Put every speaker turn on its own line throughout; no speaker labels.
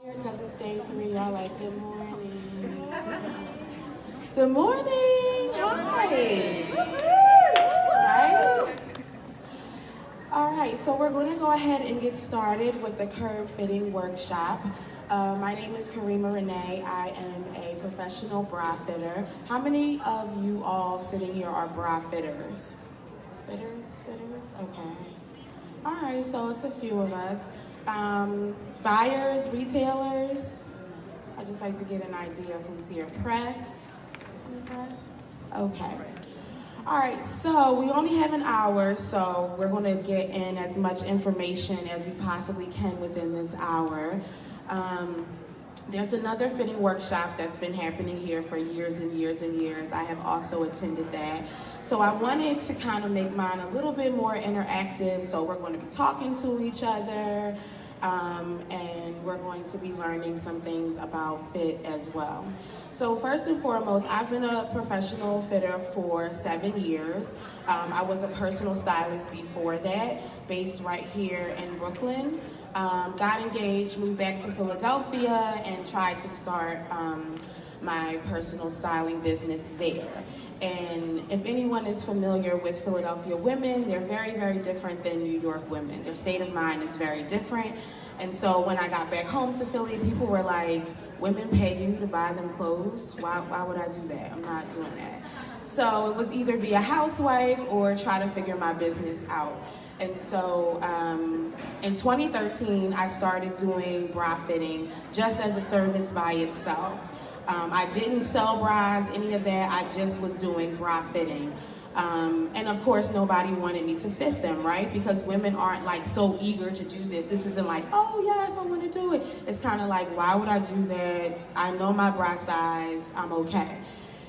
Because it's day 3, y'all like, good morning. Good morning. Hi. Right? All right, so we're going to go ahead and get started with the curve fitting workshop. My name is Karima Renee. I am a professional bra fitter. How many of you all sitting here are bra fitters? Fitters? Okay. All right, so it's a few of us. Buyers, retailers. I just like to get an idea of who's here. Press? Okay. All right, so we only have an hour, so we're going to get in as much information as we possibly can within this hour. There's another fitting workshop that's been happening here for years and years and years. I have also attended that. So I wanted to kind of make mine a little bit more interactive, so we're going to be talking to each other, and we're going to be learning some things about fit as well. So first and foremost, I've been a professional fitter for 7 years. I was a personal stylist before that, based right here in Brooklyn. Got engaged, moved back to Philadelphia, and tried to start my personal styling business there. And if anyone is familiar with Philadelphia women, they're very, very different than New York women. Their state of mind is very different. And so when I got back home to Philly, people were like, women pay you to buy them clothes? Why would I do that? I'm not doing that. So it was either be a housewife or try to figure my business out. And so in 2013, I started doing bra fitting just as a service by itself. I didn't sell bras, any of that. I just was doing bra fitting. And of course, nobody wanted me to fit them, right? Because women aren't like so eager to do this. This isn't like, oh yes, I want to do it. It's kind of like, why would I do that? I know my bra size, I'm okay.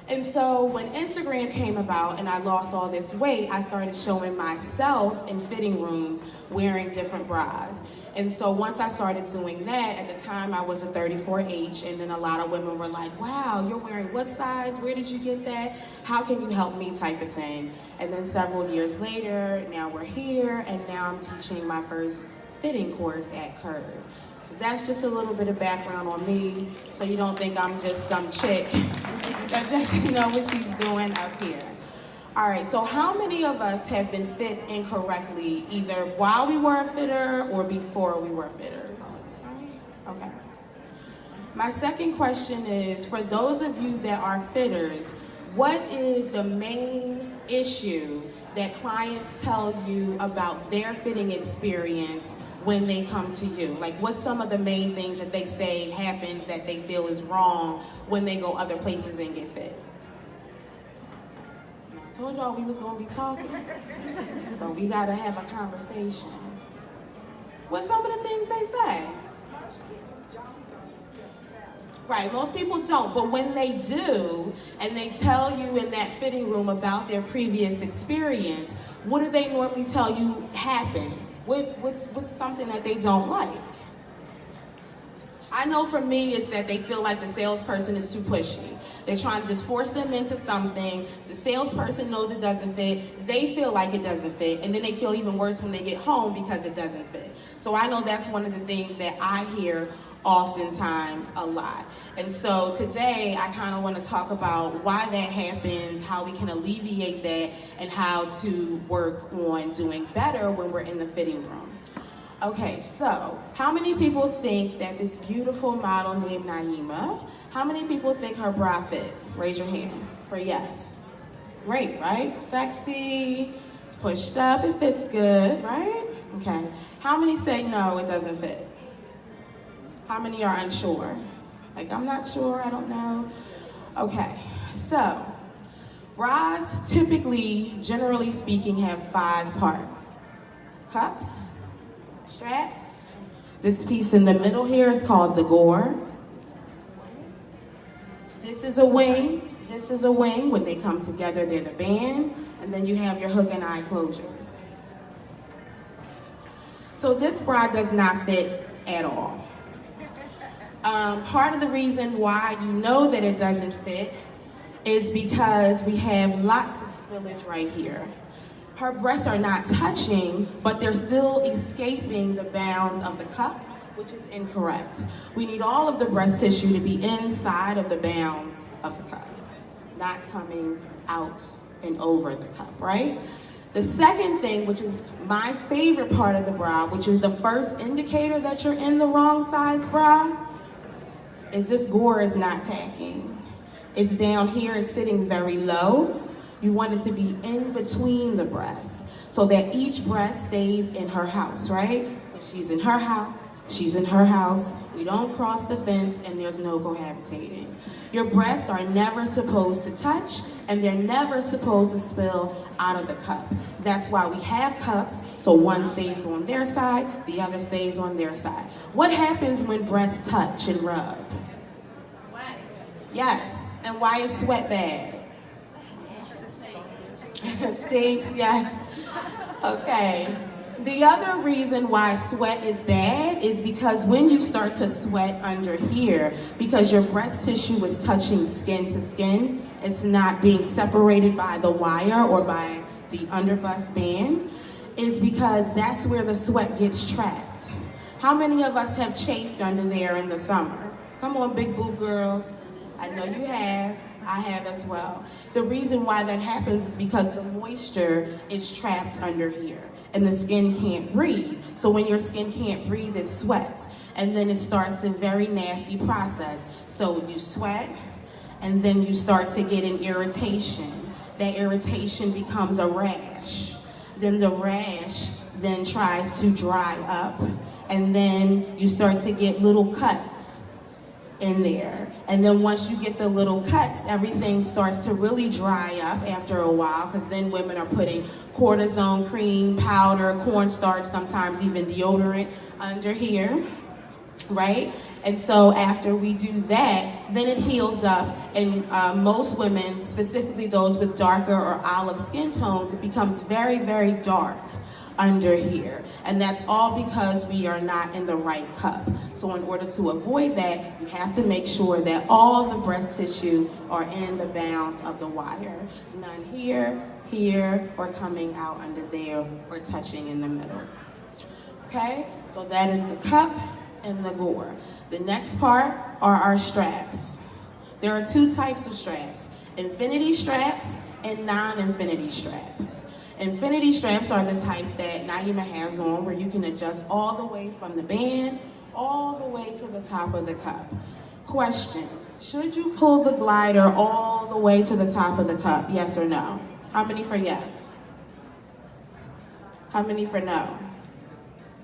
And so when Instagram came about and I lost all this weight, I started showing myself in fitting rooms wearing different bras. And so once I started doing that, at the time I was a 34H, and then a lot of women were like, wow, you're wearing what size? Where did you get that? How can you help me, type of thing. And then several years later, now we're here, and now I'm teaching my first fitting course at Curve. So that's just a little bit of background on me, so you don't think I'm just some chick that doesn't know what she's doing up here. All right, so how many of us have been fit incorrectly, either while we were a fitter or before we were fitters? Okay. My second question is, for those of you that are fitters, what is the main issue that clients tell you about their fitting experience when they come to you? Like, what's some of the main things that they say happens that they feel is wrong when they go other places and get fit? I told y'all we was gonna be talking, so we gotta have a conversation. What's some of the things they say? Right, most people don't, but when they do, and they tell you in that fitting room about their previous experience, what do they normally tell you happened? What's something that they don't like? I know for me, it's that they feel like the salesperson is too pushy. They're trying to just force them into something. The salesperson knows it doesn't fit. They feel like it doesn't fit. And then they feel even worse when they get home because it doesn't fit. So I know that's one of the things that I hear oftentimes a lot. And so today, I kind of want to talk about why that happens, how we can alleviate that, and how to work on doing better when we're in the fitting room. Okay, so how many people think that this beautiful model named Naima, how many people think her bra fits? Raise your hand for yes. It's great, right? Sexy, it's pushed up, it fits good, right? Okay. How many say no, it doesn't fit? How many are unsure? Like, I'm not sure, I don't know. Okay, so bras typically, generally speaking, have 5 parts. Cups, straps. This piece in the middle here is called the gore. This is a wing. This is a wing. When they come together, they're the band. And then you have your hook and eye closures. So this bra does not fit at all. Part of the reason why you know that it doesn't fit is because we have lots of spillage right here. Her breasts are not touching, but they're still escaping the bounds of the cup which is incorrect. We need all of the breast tissue to be inside of the bounds of the cup, not coming out and over the cup, right? The second thing, which is my favorite part of the bra, which is the first indicator that you're in the wrong size bra, is this gore is not tacking. It's down here, it's sitting very low. You want it to be in between the breasts so that each breast stays in her house, right? So she's in her house, she's in her house, we don't cross the fence, and there's no cohabitating. Your breasts are never supposed to touch, and they're never supposed to spill out of the cup. That's why we have cups, so one stays on their side, the other stays on their side. What happens when breasts touch and rub? Sweat. Yes, and why is sweat bad? Stinks, yes. Okay. The other reason why sweat is bad is because when you start to sweat under here, because your breast tissue is touching skin to skin, it's not being separated by the wire or by the underbust band, is because that's where the sweat gets trapped. How many of us have chafed under there in the summer? Come on, big boob girls. I know you have. I have as well. The reason why that happens is because the moisture is trapped under here and the skin can't breathe. So when your skin can't breathe, it sweats. And then it starts a very nasty process. So you sweat, and then you start to get an irritation. That irritation becomes a rash. Then the rash then tries to dry up, and then you start to get little cuts in there. And then once you get the little cuts, everything starts to really dry up after a while, because then women are putting cortisone cream, powder, cornstarch, sometimes even deodorant under here, right? And so after we do that, then it heals up, and most women, specifically those with darker or olive skin tones, it becomes very, very dark under here. And that's all because we are not in the right cup. So in order to avoid that, you have to make sure that all the breast tissue are in the bounds of the wire. None here, here, or coming out under there, or touching in the middle. Okay, so that is the cup and the gore. The next part are our straps. There are two types of straps: infinity straps and non-infinity straps. Infinity straps are the type that Naima has on, where you can adjust all the way from the band all the way to the top of the cup. Question: should you pull the glider all the way to the top of the cup? Yes or no? How many for yes? How many for no?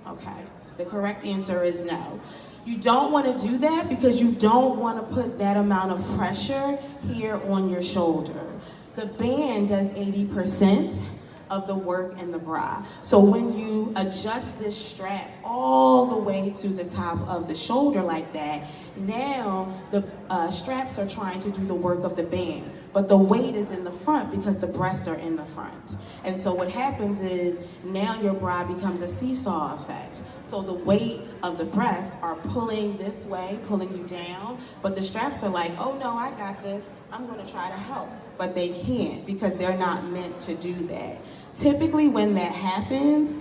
Okay, the correct answer is no. You don't want to do that because you don't want to put that amount of pressure here on your shoulder. The band does 80% of the work in the bra. So when you adjust this strap all the way to the top of the shoulder like that, now the straps are trying to do the work of the band, but the weight is in the front because the breasts are in the front. And so what happens is now your bra becomes a seesaw effect. So the weight of the breasts are pulling this way, pulling you down, but the straps are like, oh no, I got this, I'm gonna try to help. But they can't because they're not meant to do that. Typically when that happens,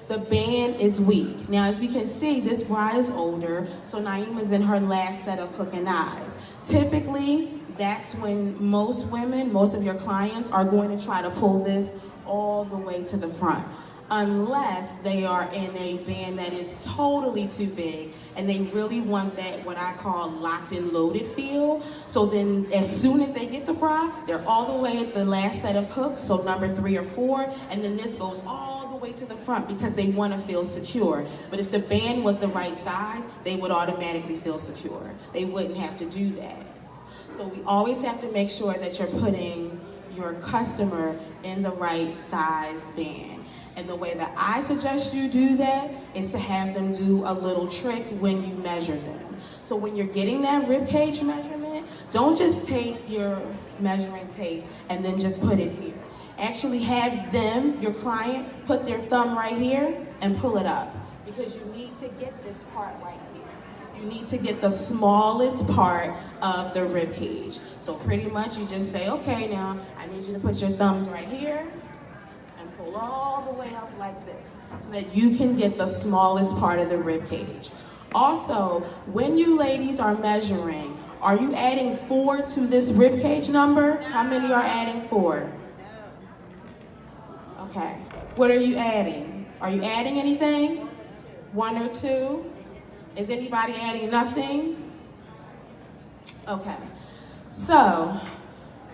the band is weak. Now as we can see, this bra is older, so Naima's in her last set of hook and eyes. Typically, that's when most women, most of your clients are going to try to pull this all the way to the front, unless they are in a band that is totally too big and they really want that, what I call locked and loaded feel. So then as soon as they get the bra, they're all the way at the last set of hooks, so number 3 or 4, and then this goes all the way to the front because they want to feel secure. But if the band was the right size, they would automatically feel secure. They wouldn't have to do that. So we always have to make sure that you're putting your customer in the right size band. And the way that I suggest you do that is to have them do a little trick when you measure them. So when you're getting that rib cage measurement, don't just take your measuring tape and then just put it here. Actually have them, your client, put their thumb right here and pull it up, because you need to get this part right here. You need to get the smallest part of the rib cage. So pretty much you just say, okay, now I need you to put your thumbs right here and pull all the way up like this so that you can get the smallest part of the rib cage. Also, when you ladies are measuring, are you adding 4 to this rib cage number? How many are adding 4? Okay. What are you adding? Are you adding anything? 1 or 2? Is anybody adding nothing? Okay. So,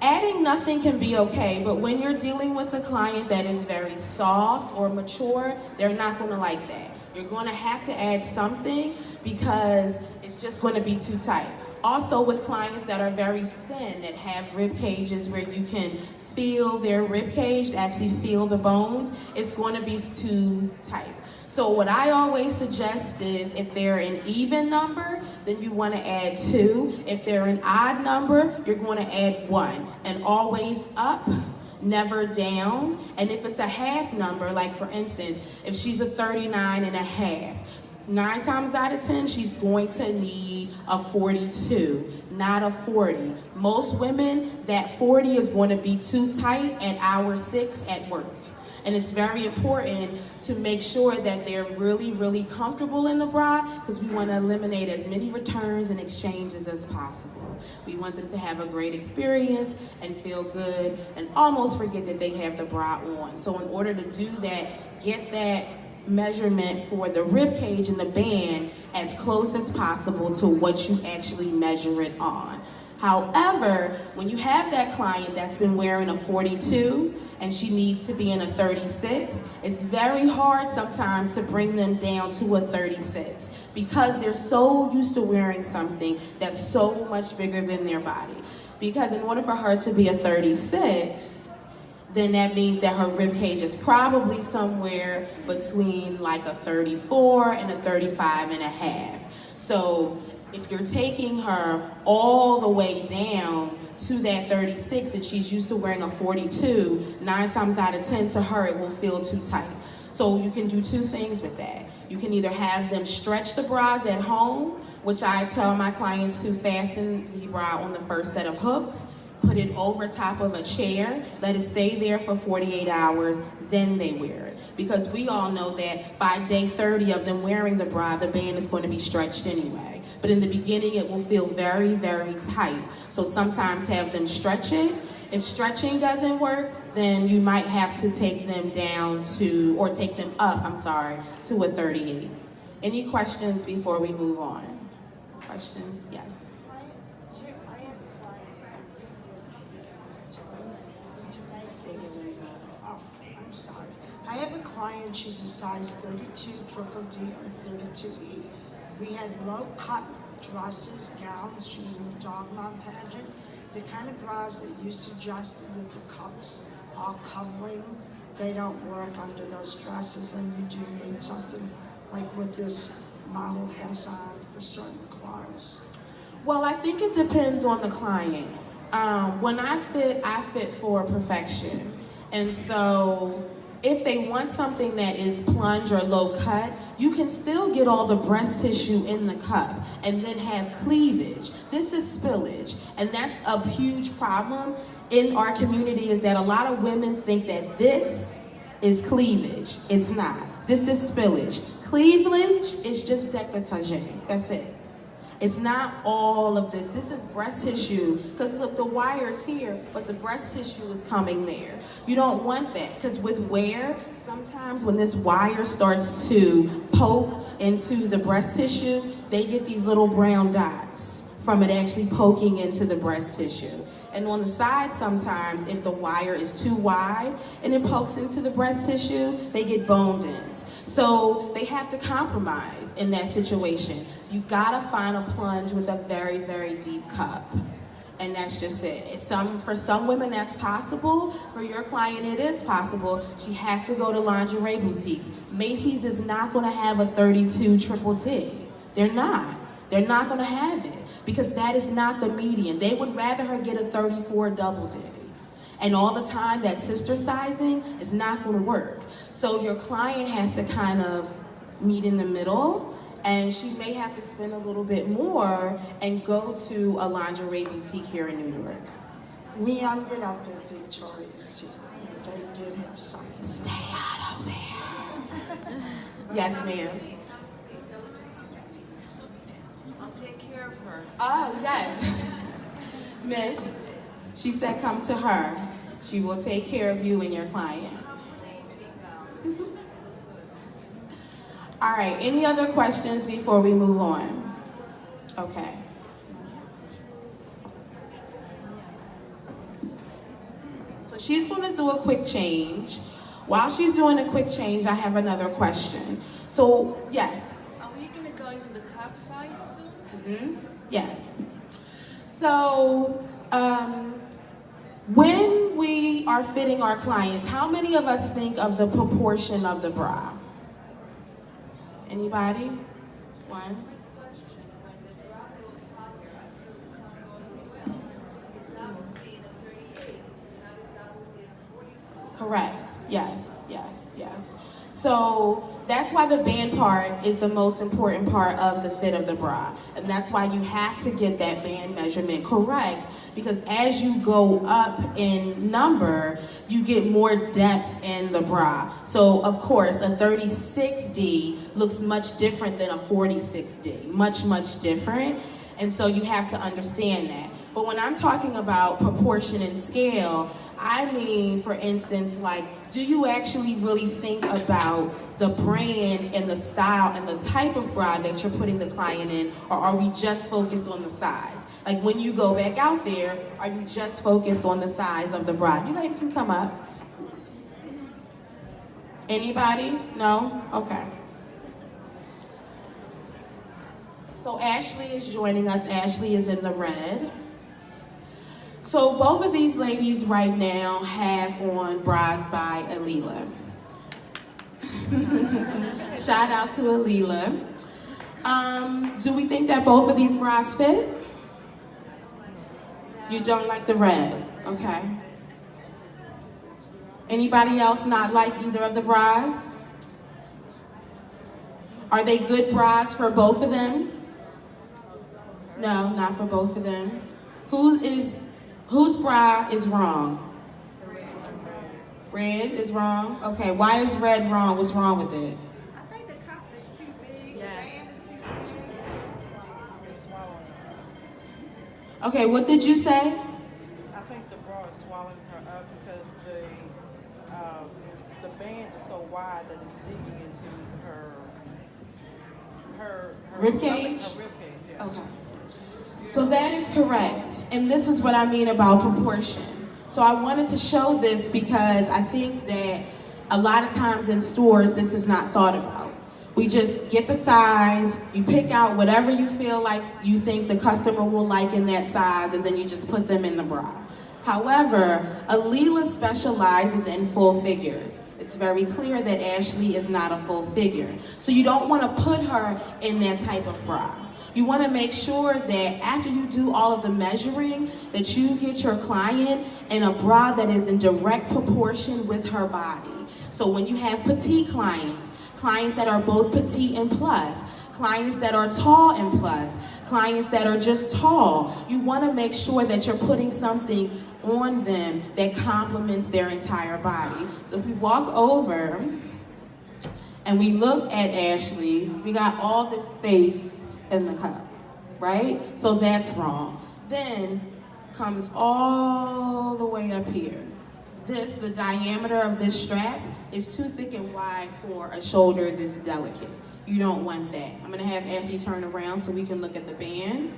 adding nothing can be okay, but when you're dealing with a client that is very soft or mature, they're not going to like that. You're going to have to add something because it's just going to be too tight. Also, with clients that are very thin, that have rib cages where you can feel their rib cage, actually feel the bones, it's going to be too tight. So what I always suggest is if they're an even number, then you want to add 2. If they're an odd number, you're going to add 1. And always up, never down. And if it's a half number, like for instance, if she's a 39 and a half, 9 times out of 10, she's going to need a 42, not a 40. Most women, that 40 is going to be too tight at hour 6 at work. And it's very important to make sure that they're really, really comfortable in the bra because we want to eliminate as many returns and exchanges as possible. We want them to have a great experience and feel good and almost forget that they have the bra on. So in order to do that, get that measurement for the rib cage and the band as close as possible to what you actually measure it on. However, when you have that client that's been wearing a 42 and she needs to be in a 36, it's very hard sometimes to bring them down to a 36 because they're so used to wearing something that's so much bigger than their body. Because in order for her to be a 36, then that means that her rib cage is probably somewhere between like a 34 and a 35 and a half. So if you're taking her all the way down to that 36 and she's used to wearing a 42, 9 times out of 10 to her it will feel too tight. So you can do 2 things with that. You can either have them stretch the bras at home, which I tell my clients to fasten the bra on the first set of hooks, put it over top of a chair, let it stay there for 48 hours, then they wear it. Because we all know that by day 30 of them wearing the bra, the band is going to be stretched anyway. But in the beginning, it will feel very, very tight. So sometimes have them stretch it. If stretching doesn't work, then you might have to take them down to, or take them up, to a 38. Any questions before we move on? Questions? Yes.
I have a client, she's a size 32 triple D or 32E. We had low-cut dresses, gowns, she was in a dog mom pageant. The kind of bras that you suggested that the cups are covering, they don't work under those dresses, and you do need something like what this model has on for certain clothes.
Well, I think it depends on the client. When I fit for perfection. And so if they want something that is plunge or low cut, you can still get all the breast tissue in the cup and then have cleavage. This is spillage, and that's a huge problem in our community, is that a lot of women think that this is cleavage. It's not. This is spillage. Cleavage is just décolletage. That's it. It's not all of this. This is breast tissue, because look, the wire's here, but the breast tissue is coming there. You don't want that, because with wear, sometimes when this wire starts to poke into the breast tissue, they get these little brown dots from it actually poking into the breast tissue. And on the side, sometimes, if the wire is too wide and it pokes into the breast tissue, they get bone dens. So they have to compromise in that situation. You gotta find a plunge with a very, very deep cup. And that's just it. For some women, that's possible. For your client, it is possible. She has to go to lingerie boutiques. Macy's is not gonna have a 32 triple D. They're not. They're not gonna have it, because that is not the median. They would rather her get a 34 double D. And all the time, that sister sizing is not gonna work. So your client has to kind of meet in the middle, and she may have to spend a little bit more and go to a lingerie boutique here in New York.
We ended up at Victoria's Secret. They did have something.
Yes, ma'am.
I'll take care of her.
Oh, yes. Miss, she said come to her. She will take care of you and your client. All right, any other questions before we move on? Okay. So she's going to do a quick change. While she's doing a quick change, I have another question. So, yes.
Are we going to go into the cup size soon?
Yes. So, when we are fitting our clients, how many of us think of the proportion of the bra? Anybody? One? Correct. Yes, yes, yes. So that's why the band part is the most important part of the fit of the bra. And that's why you have to get that band measurement correct, because as you go up in number, you get more depth in the bra. So of course, a 36D looks much different than a 46D, much, much different. And so you have to understand that. But when I'm talking about proportion and scale, I mean, for instance, like, do you actually really think about the brand and the style and the type of bra that you're putting the client in, or are we just focused on the size? Like, when you go back out there, are you just focused on the size of the bra? You ladies can come up. Anybody? No? Okay. So Ashley is joining us. Ashley is in the red. So both of these ladies right now have on bras by Alila. Shout out to Alila. Do we think that both of these bras fit? You don't like the red, okay. Anybody else not like either of the bras? Are they good bras for both of them? No, not for both of them. Whose bra is wrong? Red is wrong? Okay, why is red wrong? What's wrong with it?
I think the cup is too big,
Yeah.
the band is too big.
Okay, what did you say?
I think the bra is swallowing her up because the band is so wide that it's digging into her
Rib cage?
Her rib cage, yeah.
Okay. So that is correct. And this is what I mean about proportion. So I wanted to show this because I think that a lot of times in stores, this is not thought about. We just get the size, you pick out whatever you feel like you think the customer will like in that size, and then you just put them in the bra. However, Alila specializes in full figures. It's very clear that Ashley is not a full figure. So you don't want to put her in that type of bra. You want to make sure that after you do all of the measuring, that you get your client in a bra that is in direct proportion with her body. So when you have petite clients, clients that are both petite and plus, clients that are tall and plus, clients that are just tall, you want to make sure that you're putting something on them that complements their entire body. So if we walk over and we look at Ashley, we got all this space in the cup, right? So that's wrong. Then comes all the way up here. The diameter of this strap is too thick and wide for a shoulder this delicate. You don't want that. I'm gonna have Ashley turn around so we can look at the band.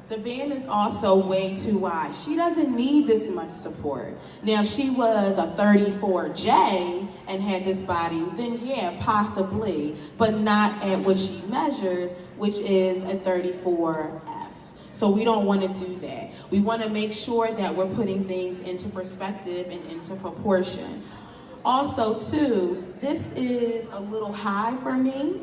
The band is also way too wide. She doesn't need this much support. Now, if she was a 34J and had this body, then yeah, possibly, but not at what she measures, which is a 34F. So we don't want to do that. We want to make sure that we're putting things into perspective and into proportion. Also, too, this is a little high for me.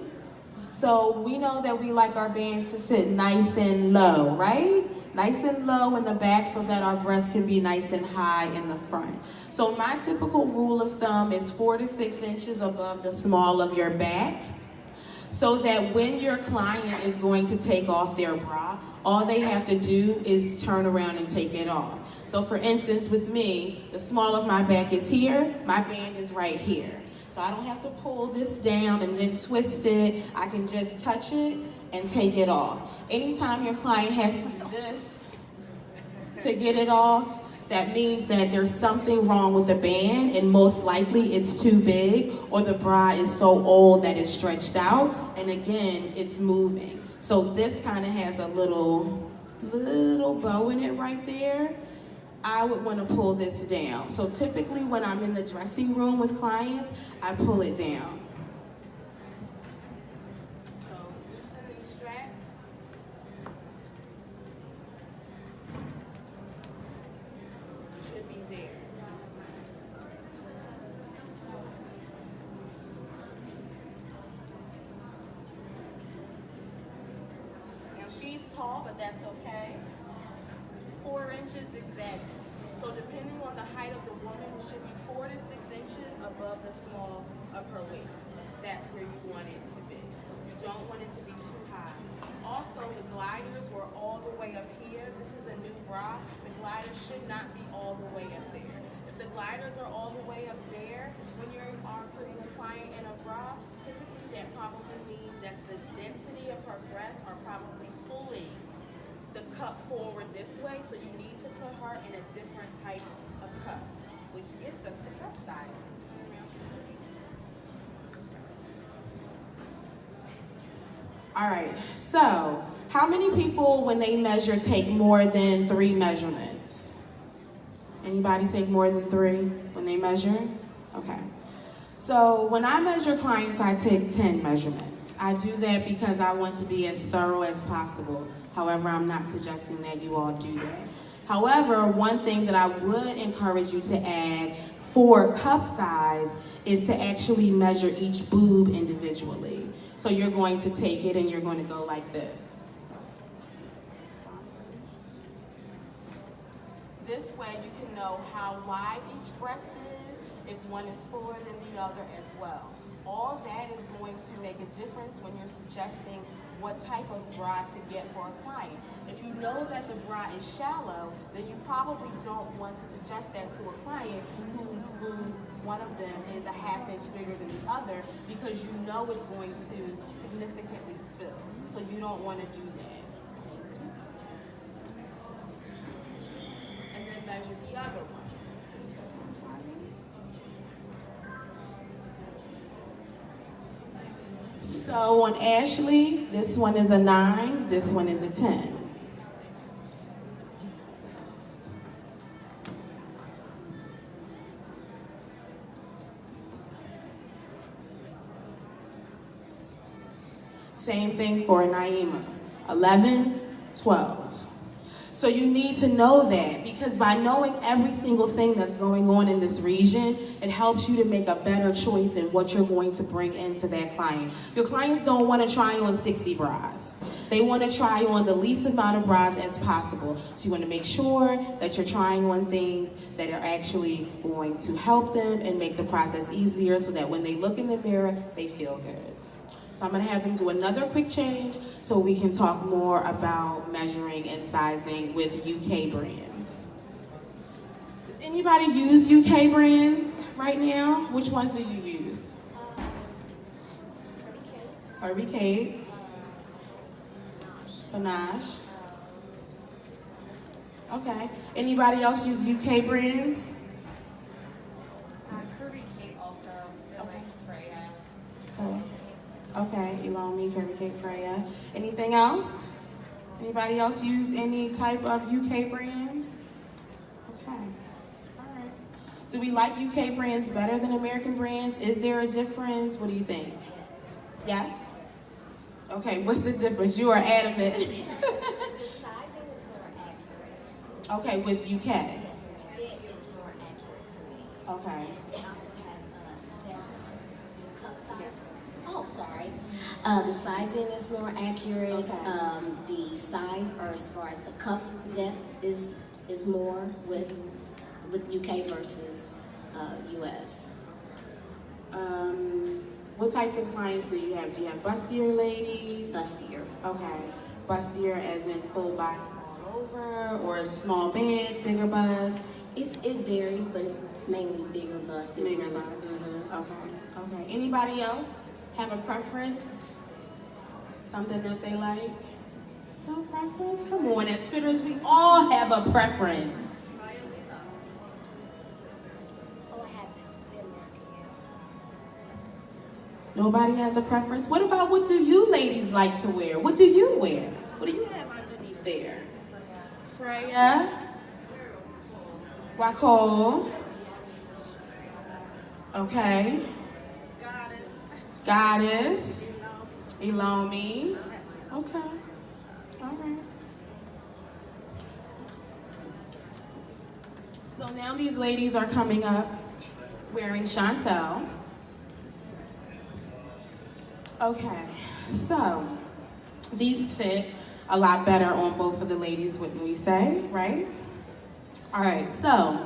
So we know that we like our bands to sit nice and low, right? Nice and low in the back so that our breasts can be nice and high in the front. So my typical rule of thumb is 4 to 6 inches above the small of your back, so that when your client is going to take off their bra, all they have to do is turn around and take it off. So for instance, with me, the small of my back is here, my band is right here. So I don't have to pull this down and then twist it. I can just touch it and take it off. Anytime your client has to do this to get it off, that means that there's something wrong with the band, and most likely it's too big, or the bra is so old that it's stretched out, and again, it's moving. So this kind of has a little bow in it right there. I would want to pull this down. So typically when I'm in the dressing room with clients, I pull it down. So loosen these straps. Should be there. Now she's tall, but that's okay. 4 inches exactly. So depending on the height of the woman, it should be 4 to 6 inches above the small of her waist. That's where you want it to be. You don't want it to be too high. Also, the gliders were all the way up here. This is a new bra. The gliders should not be all the way up there. If the gliders are all the way up there, when you are putting a client in a bra, typically that probably means that the density of her breasts are probably pulling the cup forward this way, so you need to put her in a different type of cup, which gets us to cup size. All right, so how many people, when they measure, take more than 3 measurements? Anybody take more than 3 when they measure? Okay. So when I measure clients, I take 10 measurements. I do that because I want to be as thorough as possible. However, I'm not suggesting that you all do that. However, one thing that I would encourage you to add for cup size is to actually measure each boob individually. So you're going to take it and you're going to go like this. This way you can know how wide each breast is, if one is fuller than the other as well. All that is going to make a difference when you're suggesting what type of bra to get for a client. If you know that the bra is shallow, then you probably don't want to suggest that to a client whose boob, one of them is a ½ inch bigger than the other, because you know it's going to significantly spill. So you don't want to do that. And then measure the other one. So on Ashley, this one is a 9, this one is a 10. Same thing for Naima, 11, 12. So you need to know that, because by knowing every single thing that's going on in this region, it helps you to make a better choice in what you're going to bring into that client. Your clients don't want to try on 60 bras. They want to try on the least amount of bras as possible. So you want to make sure that you're trying on things that are actually going to help them and make the process easier, so that when they look in the mirror, they feel good. So I'm going to have them do another quick change so we can talk more about measuring and sizing with UK brands. Does anybody use UK brands right now? Which ones do you use? Kirby Kate. Panache. Okay. Anybody else use UK brands?
Kirby Kate also,
Okay.
Freya.
Okay. Okay, Elomi, Kirby Kate, Freya. Anything else? Anybody else use any type of UK brands? Okay, all right. Do we like UK brands better than American brands? Is there a difference? What do you think? Yes? Okay, what's the difference? You are adamant.
The sizing is more accurate.
Okay, with UK.
It is more accurate to me.
Okay.
We also have cup size. Oh, sorry. The sizing is more accurate.
Okay.
The size, or as far as the cup depth, is more with UK versus US.
What types of clients do you have? Do you have bustier ladies?
Bustier.
Okay. Bustier as in full body all over, or small band, bigger bust?
It varies, but it's Mainly bigger bust. and
Bigger
women.
bust.
Mhm.
Okay. Anybody else have a preference? Something that they like? No preference? Come on, as fitters, we all have a preference.
Oh, I have the American.
Nobody has a preference? What about what do you ladies like to wear? What do you wear? What do you have underneath there? Freya? Wacole? Okay. Goddess? Elomi? Okay. All right. So now these ladies are coming up wearing Chantel. Okay, so these fit a lot better on both of the ladies, wouldn't we say, right? All right, so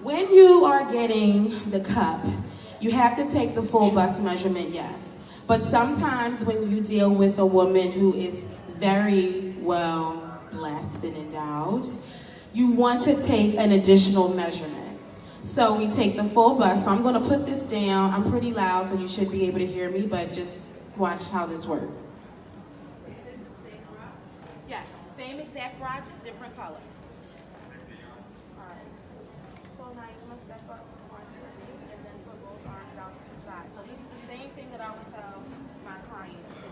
when you are getting the cup, you have to take the full bust measurement, yes. But sometimes when you deal with a woman who is very well blessed and endowed, you want to take an additional measurement. So we take the full bust. So I'm going to put this down. I'm pretty loud, so you should be able to hear me, but just watch how this works. Yeah, same exact bra, just different color. All right. So now you're going to step up on your knee and then put both arms out to the side. So this is the same thing that I would tell my clients to do.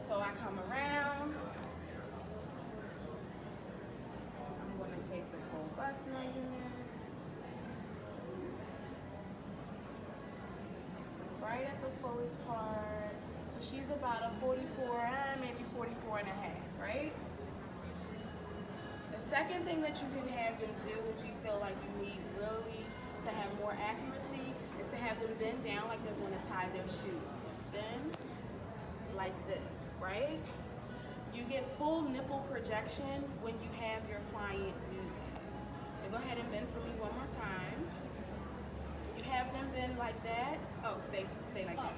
So I come around. I'm going to take the full bust measurement. Right at the fullest part. So she's about a 44, maybe 44 and a half, right? The second thing that you can have them do if you feel like you need really to have more accuracy is to have them bend down like they're going to tie their shoes. Let's bend like this, right? You get full nipple projection when you have your client do that. So go ahead and bend for me one more time. You have them bend like that. Oh, stay like that.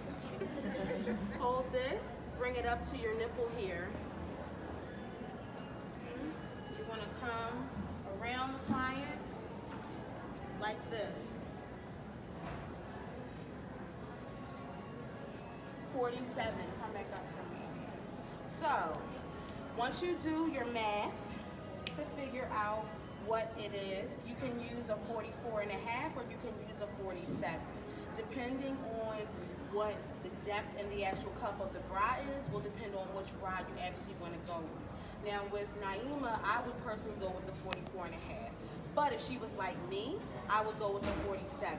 Hold this, bring it up to your nipple here. You want to come around the client like this. 47, come back up for me. So, once you do your math to figure out what it is, you can use a 44 and a half or you can use a 47. Depending on what the depth and the actual cup of the bra is will depend on which bra you actually want to go with. Now with Naima, I would personally go with the 44 and a half. But if she was like me, I would go with the 47.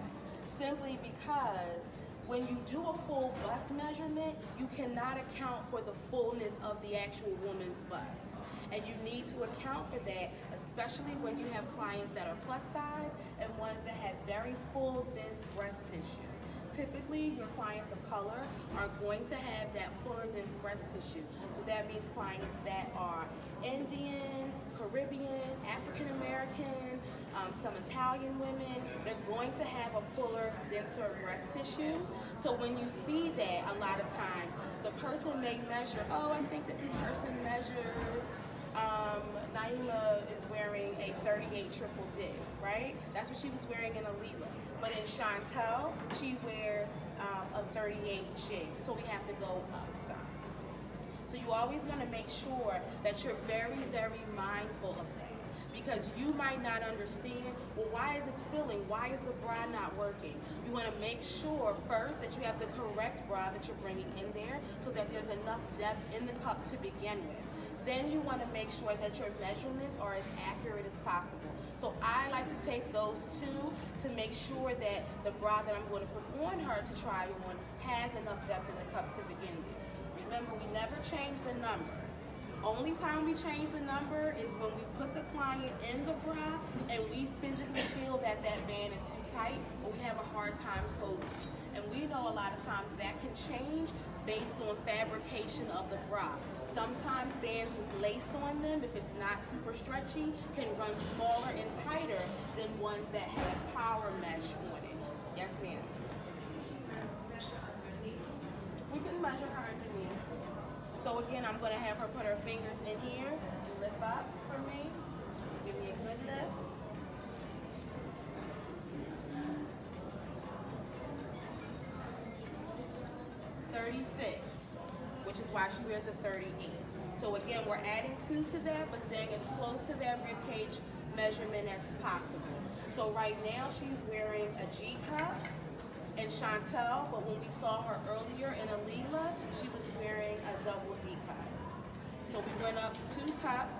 Simply because when you do a full bust measurement, you cannot account for the fullness of the actual woman's bust. And you need to account for that, especially when you have clients that are plus size and ones that have very full, dense breast tissue. Typically, your clients of color are going to have that fuller, dense breast tissue. So that means clients that are Indian, Caribbean, African American, some Italian women, they're going to have a fuller, denser breast tissue. So when you see that, a lot of times, the person may measure, oh, I think that this person measures, Naima is wearing a 38 triple D, right? That's what she was wearing in Alila. But in Chantel, she wears a 38G. So we have to go up some. So you always want to make sure that you're very, very mindful of that. Because you might not understand, well, why is it spilling? Why is the bra not working? You want to make sure first that you have the correct bra that you're bringing in there so that there's enough depth in the cup to begin with. Then you want to make sure that your measurements are as accurate as possible. So I like to take those two to make sure that the bra that I'm going to put on her to try on has enough depth in the cup to begin with. Remember, we never change the number. Only time we change the number is when we put the client in the bra and we physically feel that that band is too tight or we have a hard time closing. And we know a lot of times that can change based on fabrication of the bra. Sometimes bands with lace on them, if it's not super stretchy, can run smaller and tighter than ones that have power mesh on it. Yes, ma'am. We can measure her underneath. So again, I'm going to have her put her fingers in here and lift up for me. Give me a good lift. 36, which is why she wears a 38. So again, we're adding 2 to that, but staying as close to that rib cage measurement as possible. So right now she's wearing a G cup and Chantel, but when we saw her earlier in Alila, she was wearing a double D cup. So we went up 2 cups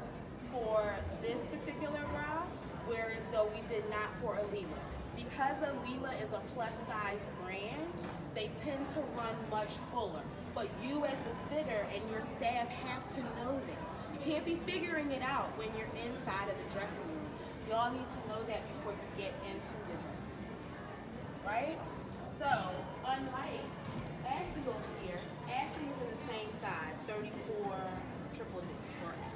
for this particular bra, whereas though we did not for Alila. Because Alila is a plus size brand, they tend to run much fuller. But you as the fitter and your staff have to know that. You can't be figuring it out when you're inside of the dressing room. Y'all need to know that before you get into the dressing room, right? So, unlike Ashley over here, Ashley is in the same size, 34 triple D or F.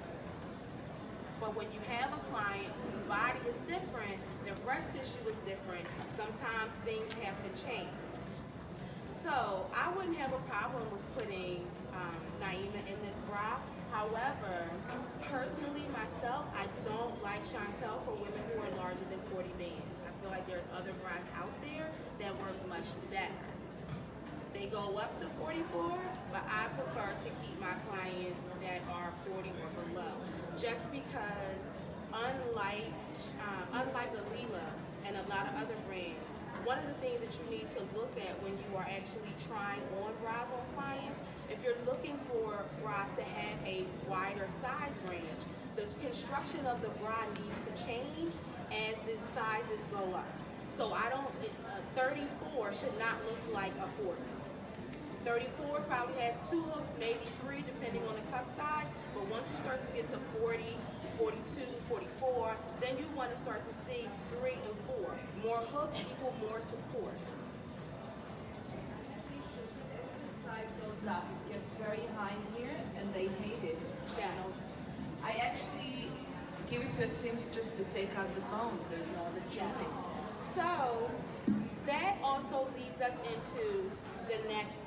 But when you have a client whose body is different, their breast tissue is different, sometimes things have to change. So I wouldn't have a problem with putting Naima in this bra. However, personally myself, I don't like Chantel for women who are larger than 40 bands. I feel like there's other bras out there that work much better. They go up to 44, but I prefer to keep my clients that are 40 or below. Just because unlike Alila and a lot of other brands, one of the things that you need to look at when you are actually trying on bras on clients, if you're looking for bras to have a wider size range, the construction of the bra needs to change as the sizes go up. So a 34 should not look like a 40. 34 probably has 2 hooks, maybe 3 depending on the cup size, but once you start to get to 40, 42, 44, then you want to start to see 3 and 4. More hooks equal more support.
As the side goes up, it gets very high here, and they hate it.
Yeah.
You know, I actually give it to a seamstress to take out the bones. There's no other choice.
So that also leads us into the next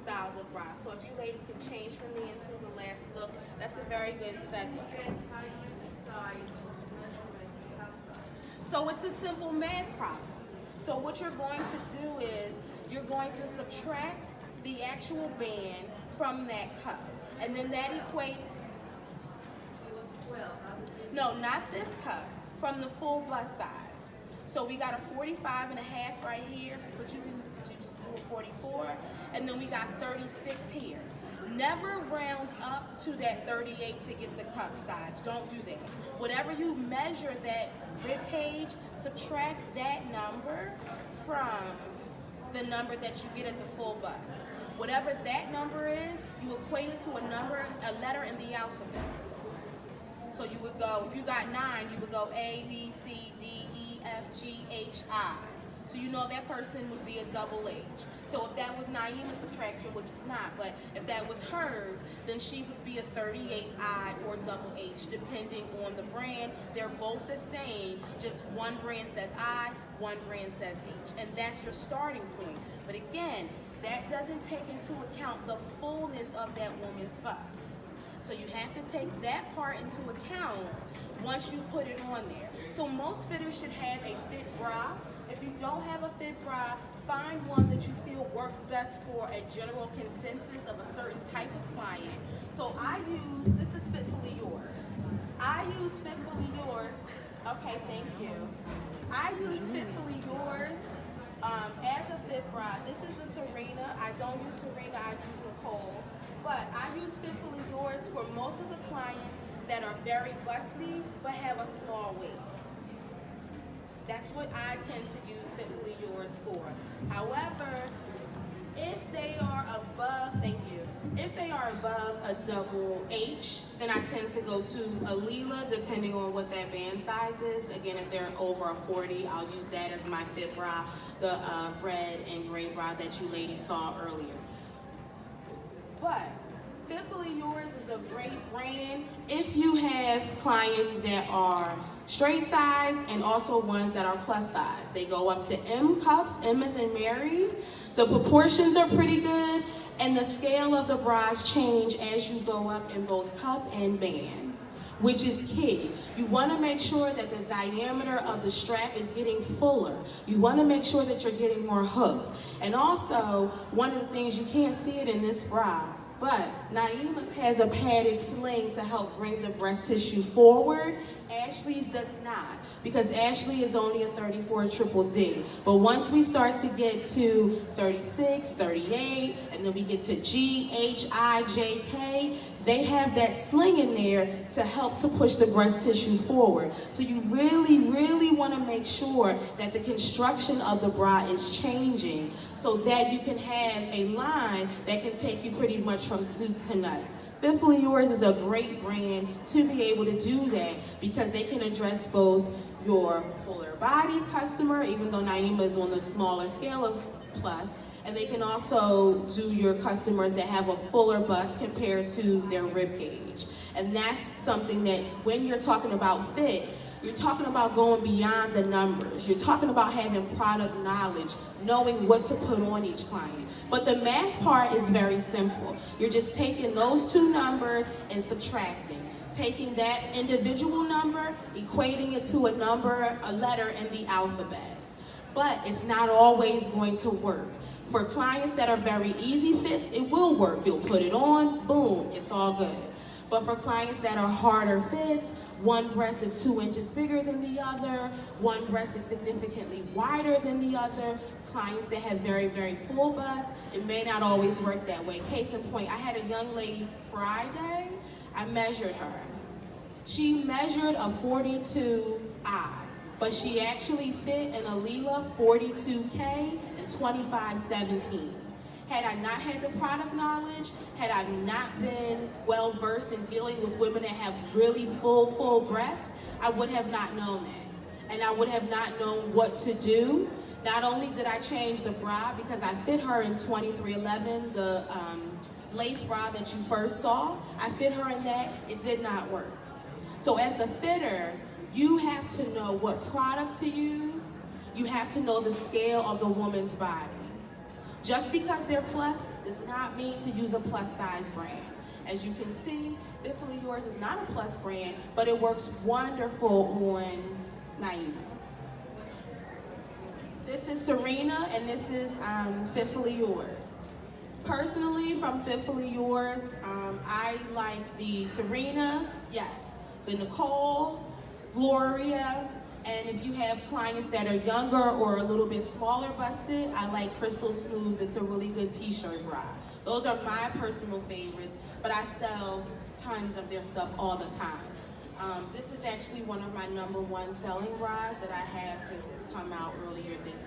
styles of bras. So if you ladies can change for me into the last look, that's a very good segue.
Depends how you decide which measurements you have size.
So it's a simple math problem. So what you're going to do is you're going to subtract the actual band from that cup. And then that equates,
It was 12.
no, not this cup, from the full bust size. So we got a 45 and a half right here, but you can just do a 44. And then we got 36 here. Never round up to that 38 to get the cup size. Don't do that. Whatever you measure that rib cage, subtract that number from the number that you get at the full bust. Whatever that number is, you equate it to a number, a letter in the alphabet. So you would go, if you got 9, you would go A, B, C, D, E, F, G, H, I. So you know that person would be a double H. So if that was Naima's subtraction, which it's not, but if that was hers, then she would be a 38I or double H, depending on the brand. They're both the same, just one brand says I, one brand says H. And that's your starting point. But again, that doesn't take into account the fullness of that woman's bust. So you have to take that part into account once you put it on there. So most fitters should have a fit bra. If you don't have a fit bra, find one that you feel works best for a general consensus of a certain type of client. So I use, this is Fitfully Yours. I use Fitfully Yours, okay, thank you. I use Fitfully Yours as a fit bra. This is the Serena. I don't use Serena, I use Nicole. But I use Fitfully Yours for most of the clients that are very busty but have a small waist. That's what I tend to use Fitfully Yours for. However, if they are above, thank you, if they are above a double H, then I tend to go to Alila, depending on what that band size is. Again, if they're over a 40, I'll use that as my fit bra, the red and gray bra that you ladies saw earlier. But Fitfully Yours is a great brand if you have clients that are straight size and also ones that are plus size. They go up to M cups, M as in Mary. The proportions are pretty good, and the scale of the bras change as you go up in both cup and band. which is key. You want to make sure that the diameter of the strap is getting fuller. You want to make sure that you're getting more hooks. And also, one of the things, you can't see it in this bra, but Naima's has a padded sling to help bring the breast tissue forward. Ashley's does not, because Ashley is only a 34 triple D. But once we start to get to 36, 38, and then we get to G, H, I, J, K, they have that sling in there to help to push the breast tissue forward. So you really, really want to make sure that the construction of the bra is changing so that you can have a line that can take you pretty much from soup to nuts. Fifthly Yours is a great brand to be able to do that because they can address both your fuller body customer, even though Naima is on the smaller scale of plus, and they can also do your customers that have a fuller bust compared to their rib cage. And that's something that when you're talking about fit, you're talking about going beyond the numbers. You're talking about having product knowledge, knowing what to put on each client. But the math part is very simple. You're just taking those two numbers and subtracting. Taking that individual number, equating it to a number, a letter in the alphabet. But it's not always going to work. For clients that are very easy fits, it will work. You'll put it on, boom, it's all good. But for clients that are harder fits, one breast is 2 inches bigger than the other, one breast is significantly wider than the other, clients that have very, very full busts, it may not always work that way. Case in point, I had a young lady Friday, I measured her. She measured a 42I, but she actually fit an Alila 42K and 2517. Had I not had the product knowledge, had I not been well versed in dealing with women that have really full breasts, I would have not known that. And I would have not known what to do. Not only did I change the bra because I fit her in 2311, the lace bra that you first saw, I fit her in that, it did not work. So as the fitter, you have to know what product to use. You have to know the scale of the woman's body. Just because they're plus does not mean to use a plus size brand. As you can see, Fifthly Yours is not a plus brand, but it works wonderful on Naima. This is Serena, and this is Fifthly Yours. Personally, from Fifthly Yours, I like the Serena, yes, the Nicole, Gloria, and if you have clients that are younger or a little bit smaller busted, I like Crystal Smooth. It's a really good t-shirt bra. Those are my personal favorites, but I sell tons of their stuff all the time. This is actually one of my #1 selling bras that I have since it's come out earlier this